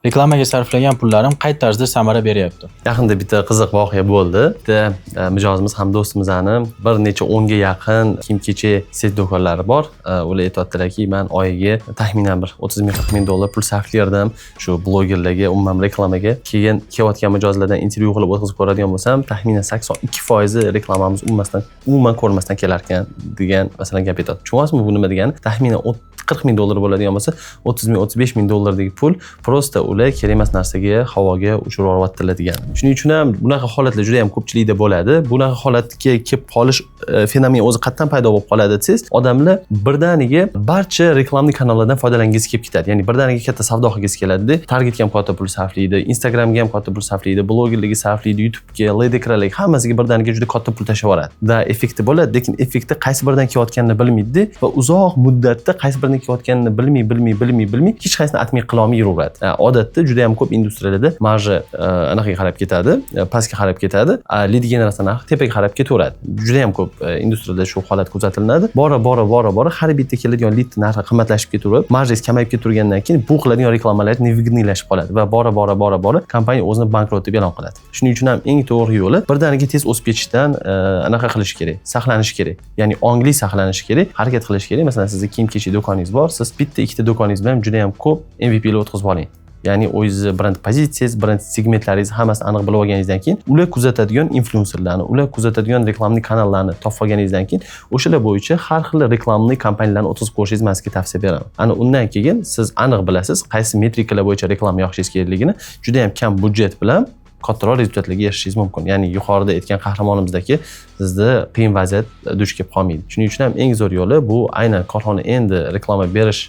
reklamaga sarflagan pullarim qay tarzda samara beryapti? Yaqinda bitta qiziq voqea bo'ldi. Bitta mijozimiz ham do'stimizning bir necha 10 ga yaqin kiyim-kechak set do'konlari bor. Ular aytayotdilarki, men oyiga taxminan bir 30 ming 40 ming dollar pul sarflardim shu blogerlarga, umuman reklamaga. Keyin kelayotgan mijozlardan intervyu qilib o'tkazib ko'radigan bo'lsam, taxminan 82% reklamamiz umuman ko'rmasdan kelar ekan degan masalan gap aytadi. Tushunasizmi bu nima degani? Taxminan 40 ming dollar bo'ladigan bo'lsa, 30 ming 35 ming dollardagi pul prosta ular kerak emas narsaga, havoga uchirib yuboradilar degan. Shuning uchun ham bunaqa holatlar juda ham ko'pchilikda bo'ladi. Bunaqa holatga kelib qolish fenomen o'zi qatdan paydo bo'lib qoladi desiz, odamlar birdaniga barcha reklamli kanallardan foydalangiz kelib ketadi. Ya'ni birdaniga katta savdo qilgisi keladi. Targetga ham katta pul sarflaydi, Instagramga ham katta pul sarflaydi, blogerlarga sarflaydi, YouTube'ga, lead ekranlarga, hammasiga birdaniga juda katta pul tashlab yuboradi. Da effekti bo'ladi, lekin effekti qaysi biridan kelayotganini bilmaydi va uzoq muddatda qaysi biridan kelayotganini bilmay hech qaysini atmay qila olmay yuraveradi. Odatda juda ham ko'p industriyada marja anaqa qarab ketadi, pastga qarab ketadi, lead generatsiya narxi tepaga qarab ketaveradi. Juda ham ko'p industriyada shu holat kuzatiladi. Bora har bitta keladigan lead narxi qimmatlashib ketaverib, marjangiz kamayib ketavergandan keyin bu qiladigan reklamalar nevignilashib qoladi va bora kompaniya o'zini bankrot deb e'lon qiladi. Shuning uchun ham eng to'g'ri yo'li birdaniga tez o'sib ketishdan anaqa qilish kerak, saqlanish kerak. Ya'ni ongli saqlanish kerak, harakat qilish kerak. Masalan, sizning kiyim-kechak do'koningiz bor, siz bitta ikkita do'koningiz bilan juda ham ko'p MVP'lar o'tkazib oling. Ya'ni o'zingizni brend pozitsiyasiz, brend segmentlaringizni hammasini aniq bilib olganingizdan keyin, ular kuzatadigan influenserlarni, ular kuzatadigan reklamli kanallarni topib olganingizdan keyin, o'shalar bo'yicha har xil reklamli kompaniyalarni o'tkazib ko'rishingizni men sizga tavsiya beraman. Ana undan keyin siz aniq bilasiz, qaysi metrikalar bo'yicha reklama yoqishingiz kerakligini, juda ham kam budjet bilan kattaroq rezultatlarga erishishingiz mumkin. Ya'ni yuqorida aytgan qahramonimizdagi sizda qiyin vaziyat duch kelib qolmaydi. Shuning uchun ham eng zo'r yo'li bu aynan korxona endi reklama berish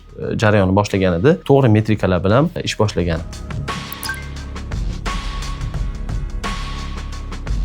jarayoni boshlaganida to'g'ri metrikalar bilan ish boshlagan.